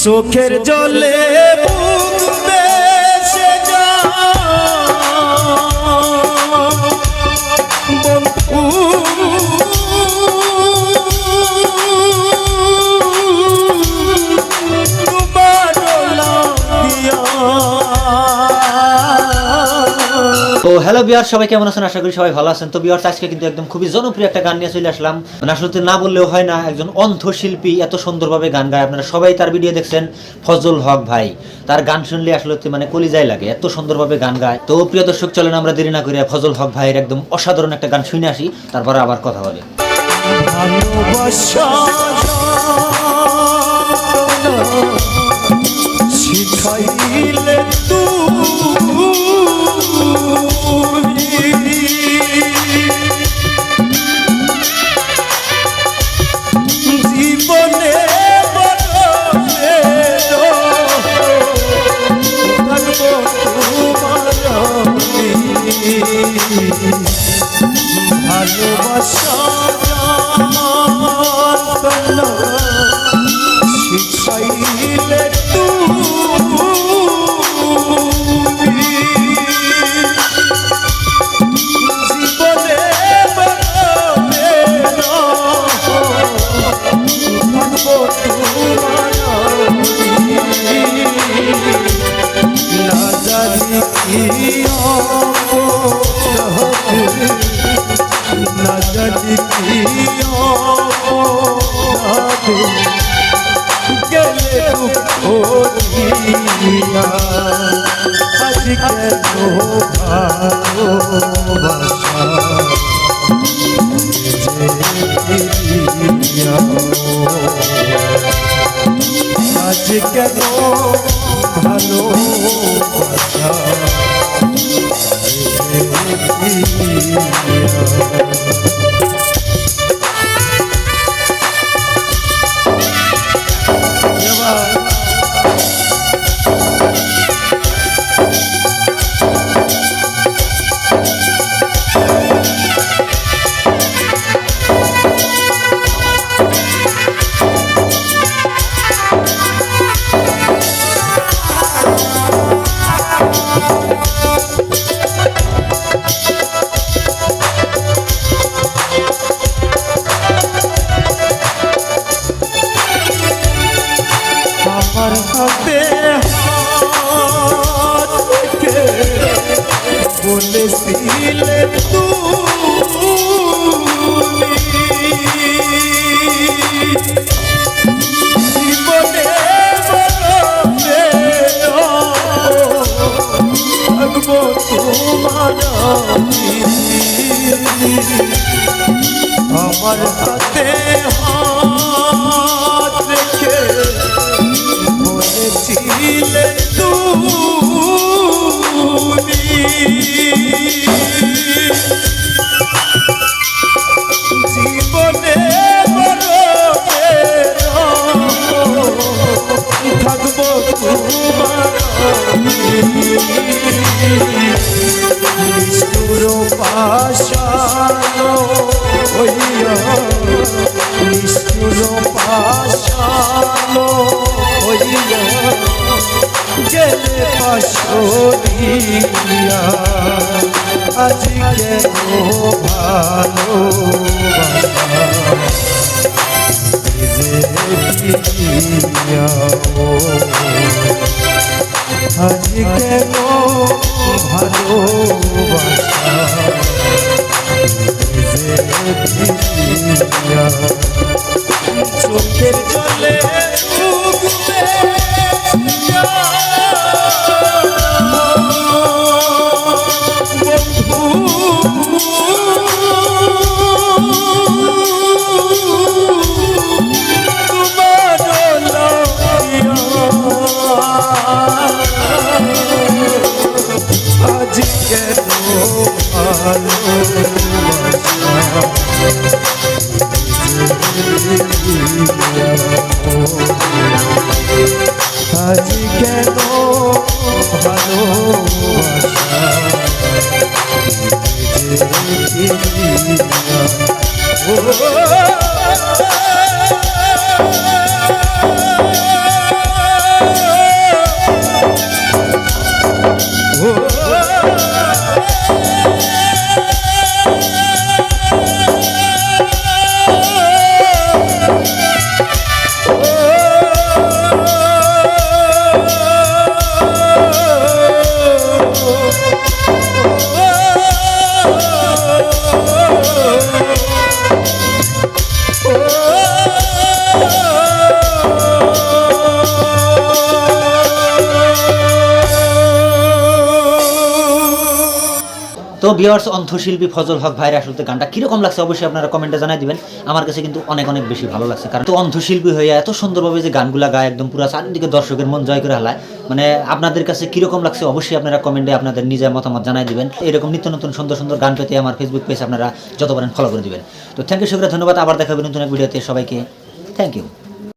চোখের জলে বুক ভেসে যায় বন্ধু তো হ্যালো বিয়ার, সবাই কেমন আছেন? আশা করি সবাই ভালো আছেন। তো বিয়ার, আজকে কিন্তু একদম খুবই জনপ্রিয় একটা গান নিয়ে চলে আসলাম। মানে আসলে না বললেও হয় না, একজন অন্ধ শিল্পী এত সুন্দরভাবে গান গায়। আপনারা সবাই তার ভিডিও দেখছেন, ফজল হক ভাই। তার গান শুনলে আসলে মানে কলিজায় লাগে, এত সুন্দরভাবে গান গায়। তো প্রিয় দর্শক, চলেন আমরা দেরি না করে ফজল হক ভাইয়ের একদম অসাধারণ একটা গান শুনে আসি, তারপরে আবার কথা হবে। ভালোবাসা শিখাইলে জীবনে ভালোবাসা শিখাইলে আজ কেন ভালোবাসা আমার হাতে হাতে বলেছিলে তুমি জীবনে থাকবো তোমার আমার হাতে হাত রেখে বলেছিলে তুমি জীবনে থাকবো তোমার নিষ্ঠুর পাশানো হইয়া নিষ্ঠুর পাশানো হইয়া গেলে পাশরিয়া আজ কেন ভালোবাসা আজ কেন ভালোবাসা চোখের জলে আজ কেন ভালোবাসা তো ভিউয়ার্স, অন্থশিল্পী ফজল হক ভাইয়ের আসলে গানটা কিরকম লাগছে অবশ্যই আপনারা কমেন্টে জানাই দিবেন। আমার কাছে কিন্তু অনেক অনেক বেশি ভালো লাগছে, কারণ তো অন্থশিল্পী হয়ে এত সুন্দরভাবে যে গানগুলা গায়, একদম পুরো চারিদিকে দর্শকের মন জয় করে হালায়। মানে আপনাদের কাছে কিরকম লাগছে অবশ্যই আপনারা কমেন্টে আপনাদের নিজের মতামত জানাই দিবেন। এরকম নিত্য নতুন সুন্দর সুন্দর গান পেতে আমার ফেসবুক পেজ আপনারা যত পারেন ফলো করে দিবেন। তো থ্যাংক ইউ, শুকরিয়া, ধন্যবাদ। আবার দেখা হবে নতুন এক ভিডিওতে। সবাইকে থ্যাংক ইউ।